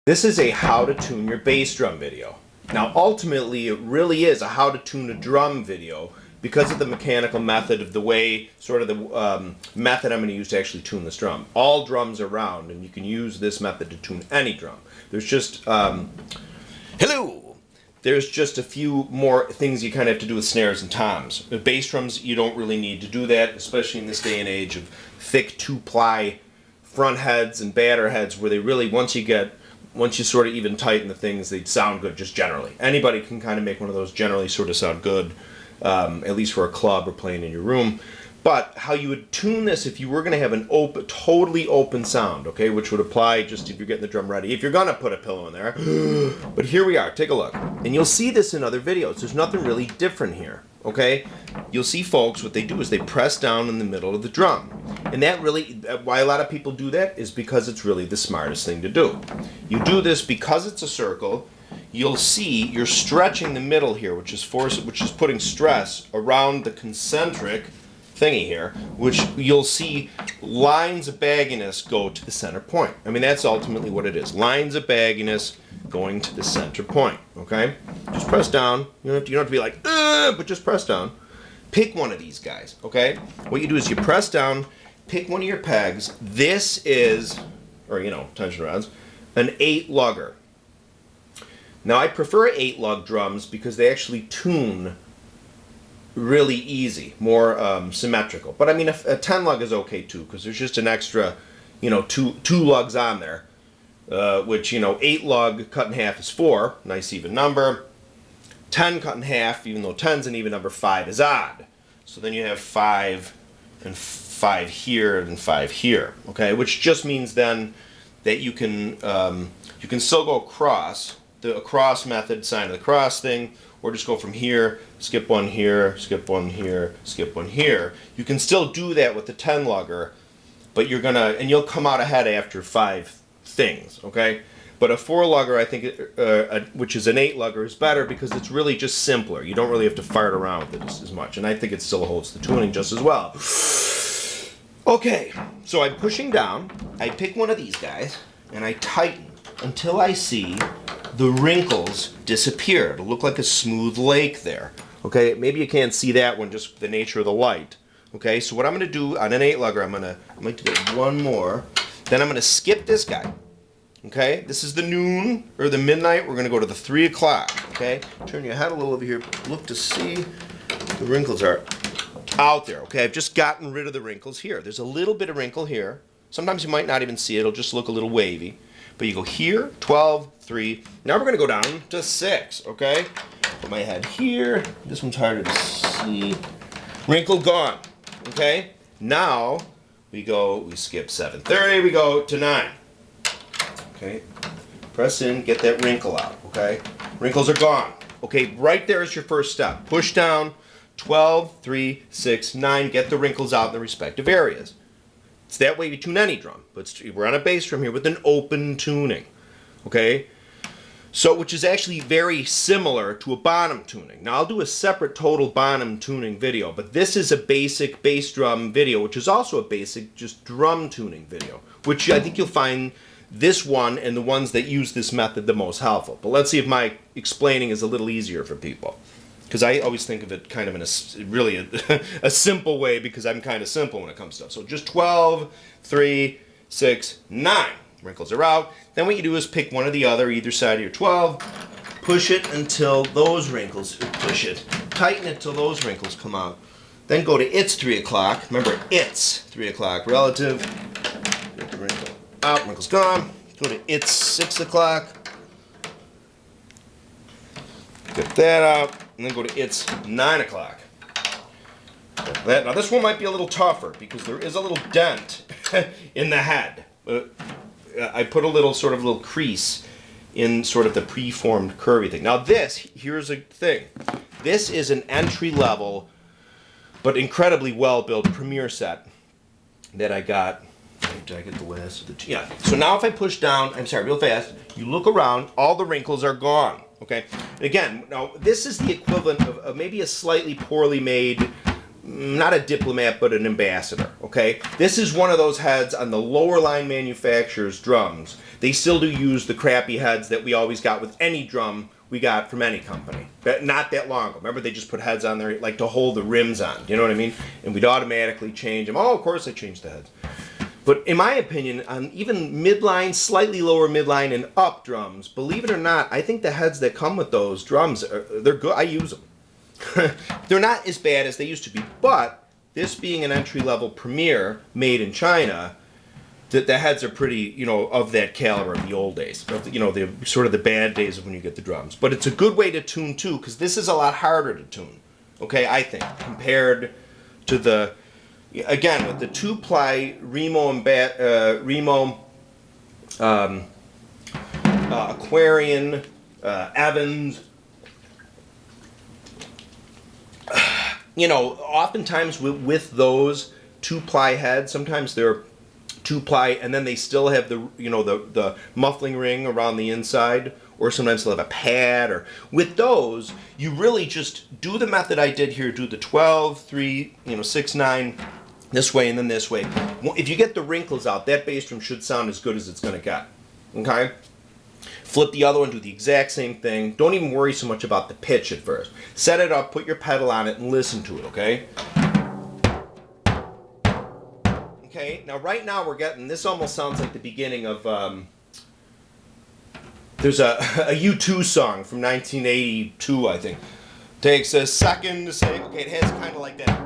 This is a how to tune your bass drum video. Now ultimately it really is a how to tune a drum video because of the mechanical method of the way, sort of the method I'm going to use to actually tune this drum. All drums are round and you can use this method to tune any drum. There's just, hello! There's just a few more things you kind of have to do with snares and toms. With bass drums you don't really need to do that, especially in this day and age of thick 2-ply front heads and batter heads where they really, once you sort of even tighten the things, they sound good just generally. Anybody can kind of make one of those generally sort of sound good, at least for a club or playing in your room. But how you would tune this if you were going to have an open, totally open sound, okay, which would apply just if you're getting the drum ready, if you're going to put a pillow in there. But here we are, take a look. And you'll see this in other videos. There's nothing really different here, okay? You'll see folks, what they do is they press down in the middle of the drum. And that really, why a lot of people do that is because it's really the smartest thing to do. You do this because it's a circle. You'll see you're stretching the middle here, which is putting stress around the concentric thingy here, which you'll see lines of bagginess go to the center point. I mean, that's ultimately what it is. Lines of bagginess going to the center point, okay? Just press down. You don't have to be like, but just press down. Pick one of these guys, okay? What you do is you press down, pick one of your pegs. This is, or tension rods, an 8-lugger. Now I prefer 8-lug drums because they actually tune really easy, more symmetrical. But I mean, a 10-lug is okay too because there's just an extra, two lugs on there, which 8-lug cut in half is 4, nice even number. 10 cut in half, even though 10's an even number, 5 is odd. So then you have 5 and 5 here and 5 here, okay? Which just means then that you can still go across, the across method, sign of the cross thing, or just go from here, skip one here, skip one here, skip one here. You can still do that with the 10-lugger, but you'll come out ahead after 5 things, okay? But a 4-lugger, I think, which is an 8-lugger, is better because it's really just simpler. You don't really have to fart around with it as much, and I think it still holds the tuning just as well. Okay, so I'm pushing down, I pick one of these guys, and I tighten until I see the wrinkles disappear. It'll look like a smooth lake there. Okay, maybe you can't see that one, just the nature of the light. Okay, so what I'm going to do on an 8-lugger, I'm going to get one more. Then I'm going to skip this guy. Okay, this is the noon or the midnight. We're going to go to the 3 o'clock. Okay, turn your head a little over here. Look to see the wrinkles are out there. Okay, I've just gotten rid of the wrinkles here. There's a little bit of wrinkle here. Sometimes you might not even see it. It'll just look a little wavy. But you go here, 12, 3. Now we're going to go down to 6, okay? Put my head here. This one's harder to see. Wrinkle gone, okay? Now we skip 7:30, we go to 9. Okay? Press in, get that wrinkle out, okay? Wrinkles are gone. Okay, right there is your first step. Push down, 12, 3, 6, 9. Get the wrinkles out in the respective areas. It's that way you tune any drum, but we're on a bass drum here with an open tuning, okay? So, which is actually very similar to a bottom tuning. Now, I'll do a separate total bottom tuning video, but this is a basic bass drum video, which is also a basic just drum tuning video, which I think you'll find this one and the ones that use this method the most helpful. But let's see if my explaining is a little easier for people. Because I always think of it kind of in a simple way because I'm kind of simple when it comes to stuff. So just 12, 3, 6, 9. Wrinkles are out. Then what you do is pick one or the other, either side of your 12. Push it until those wrinkles, tighten it till those wrinkles come out. Then go to its 3 o'clock. Remember, its 3 o'clock relative. Get the wrinkle out, wrinkles gone. Go to its 6 o'clock. Get that out. And then go to its 9 o'clock. Now this one might be a little tougher because there is a little dent in the head. I put a little crease in sort of the preformed curvy thing. Now here's a thing. This is an entry level but incredibly well built Premier set that I got. Did I get the last of the yeah. So now if I push down, real fast, you look around, all the wrinkles are gone. Okay, and again, now this is the equivalent of maybe a slightly poorly made, not a diplomat, but an ambassador. Okay, this is one of those heads on the lower line manufacturers' drums. They still do use the crappy heads that we always got with any drum we got from any company. But not that long ago. Remember, they just put heads on there like to hold the rims on. You know what I mean? And we'd automatically change them. Oh, of course I changed the heads. But in my opinion, on even midline, slightly lower midline, and up drums, believe it or not, I think the heads that come with those drums, they're good. I use them. They're not as bad as they used to be, but this being an entry-level Premier made in China, the heads are pretty, you know, of that caliber of the old days. You know, the sort of the bad days of when you get the drums. But it's a good way to tune too, because this is a lot harder to tune. Okay, I think, compared to the, again, with the two-ply Remo and Remo, Aquarian, Evans. You know, oftentimes with those two-ply heads, sometimes they're two-ply and then they still have the, you know, the muffling ring around the inside, or sometimes they'll have a pad. Or with those, you really just do the method I did here, do the 12, 3, you know, 6, 9, this way and then this way. If you get the wrinkles out, that bass drum should sound as good as it's going to get. Okay? Flip the other one, do the exact same thing. Don't even worry so much about the pitch at first. Set it up, put your pedal on it, and listen to it, okay? Okay, now right now we're getting, this almost sounds like the beginning of, there's a U2 song from 1982, I think. Takes a second to say, okay, it has kind of like that.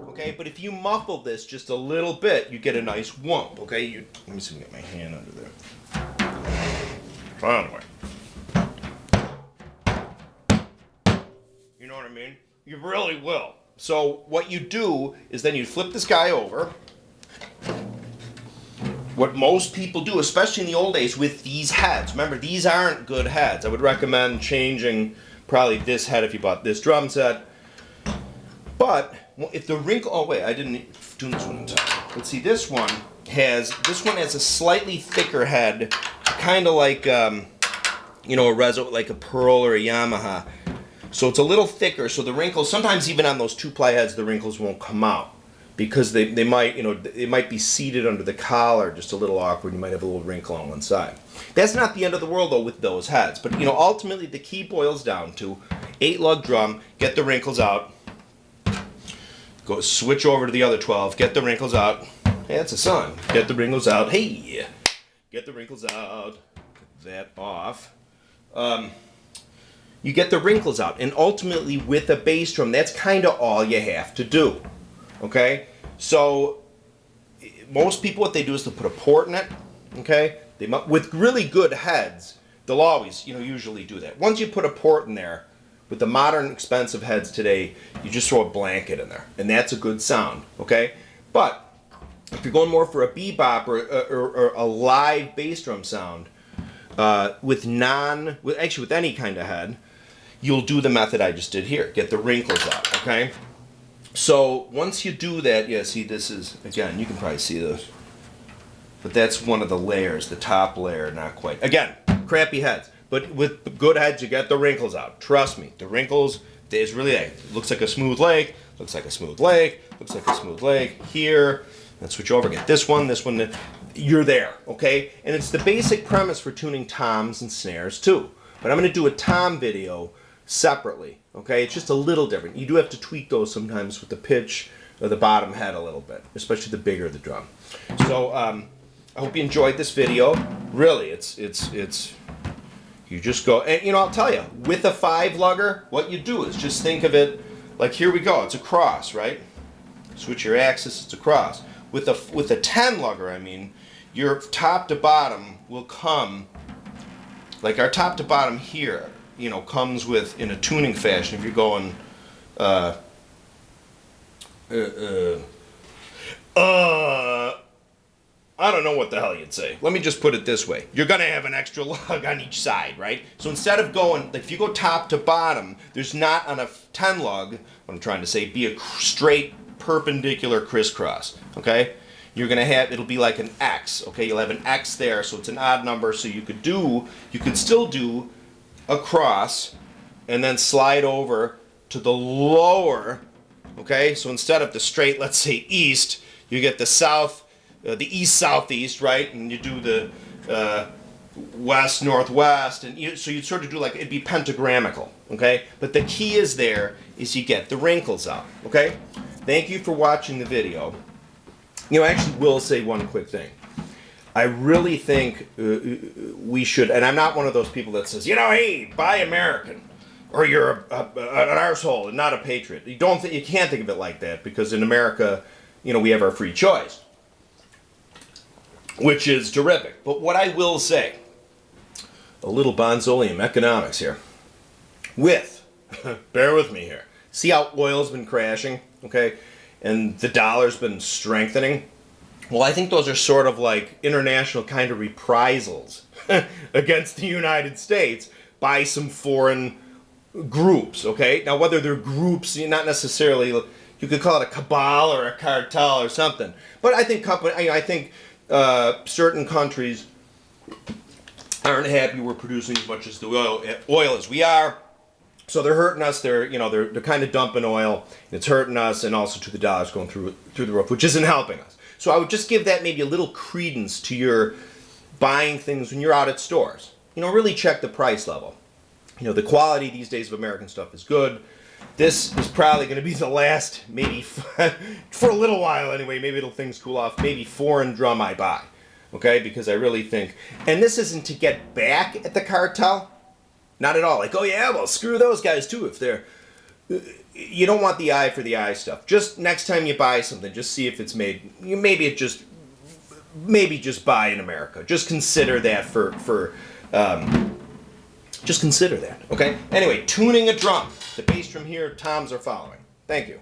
Okay, but if you muffle this just a little bit, you get a nice whump, okay? Let me see if I can get my hand under there. Anyway. You know what I mean? You really will. So what you do is then you flip this guy over. What most people do, especially in the old days with these heads, remember these aren't good heads. I would recommend changing probably this head if you bought this drum set. But if the wrinkle, oh wait, I didn't tune this one in time. Let's see, this one has a slightly thicker head, kind of like you know, a Rezo, like a Pearl or a Yamaha. So it's a little thicker, so the wrinkles, sometimes even on those two-ply heads, the wrinkles won't come out because they might, you know, it might be seated under the collar, just a little awkward. You might have a little wrinkle on one side. That's not the end of the world though with those heads, but you know, ultimately the key boils down to 8-lug drum, get the wrinkles out, go switch over to the other 12, get the wrinkles out. Hey, that's a sun. Get the wrinkles out. Hey, get the wrinkles out. Get that off. You get the wrinkles out, and ultimately with a bass drum, that's kind of all you have to do. Okay, so most people, what they do is they'll put a port in it. Okay, with really good heads, they'll always, you know, usually do that. Once you put a port in there, with the modern expensive heads today, you just throw a blanket in there, and that's a good sound. Okay, but if you're going more for a bebop or a live bass drum sound, with any kind of head, you'll do the method I just did here. Get the wrinkles out, okay? So once you do that, yeah, see, this is, again, you can probably see those. But that's one of the layers, the top layer, not quite. Again, crappy heads. But with good heads, you get the wrinkles out. Trust me, the wrinkles, there's really, it looks like a smooth lake, looks like a smooth lake, looks like a smooth lake. Here, let's switch over, get this one, you're there, okay? And it's the basic premise for tuning toms and snares too. But I'm going to do a tom video separately, okay? It's just a little different. You do have to tweak those sometimes with the pitch of the bottom head a little bit, especially the bigger the drum. So I hope you enjoyed this video. Really, it's you just go, and you know, I'll tell you, with a 5-lugger, what you do is just think of it like, here we go, it's a cross, right? Switch your axis, it's a cross. With a 10-lugger, I mean, your top to bottom will come, like our top to bottom here, you know, comes with, in a tuning fashion, if you're going, I don't know what the hell you'd say. Let me just put it this way. You're going to have an extra lug on each side, right? So instead of going, like if you go top to bottom, there's not on a 10-lug, what I'm trying to say, be a straight perpendicular crisscross, okay? You're going to have, it'll be like an X, okay? You'll have an X there, so it's an odd number, so you could still do a cross and then slide over to the lower okay? So instead of the straight, let's say east, you get the south, the east-southeast, right? And you do the west-northwest, and so you'd sort of do like, it'd be pentagrammical, okay? But the key is you get the wrinkles out, okay? Thank you for watching the video. I actually will say one quick thing. I really think we should, and I'm not one of those people that says, hey, buy American, or you're an arsehole and not a patriot. You can't think of it like that, because in America, we have our free choice, which is terrific. But what I will say, a little Bonzolium economics here, bear with me here. See how oil's been crashing, okay, and the dollar's been strengthening? Well, I think those are sort of like international kind of reprisals against the United States by some foreign groups, okay? Now, whether they're groups, not necessarily, you could call it a cabal or a cartel or something. But I think certain countries aren't happy we're producing as much as the oil as we are. So they're hurting us. They're kind of dumping oil. It's hurting us, and also to the dollar's going through the roof, which isn't helping us. So I would just give that maybe a little credence to your buying things when you're out at stores. Really check the price level. The quality these days of American stuff is good. This is probably going to be the last, maybe for a little while anyway, maybe it'll things cool off, maybe foreign drum I buy. Okay, because I really think, and this isn't to get back at the cartel, not at all. Like, oh yeah, well screw those guys too if they're. You don't want the eye for the eye stuff. Just next time you buy something, just see if it's made. Maybe just buy in America. Just consider that just consider that. Okay. Anyway, tuning a drum. The bass drum here. Toms are following. Thank you.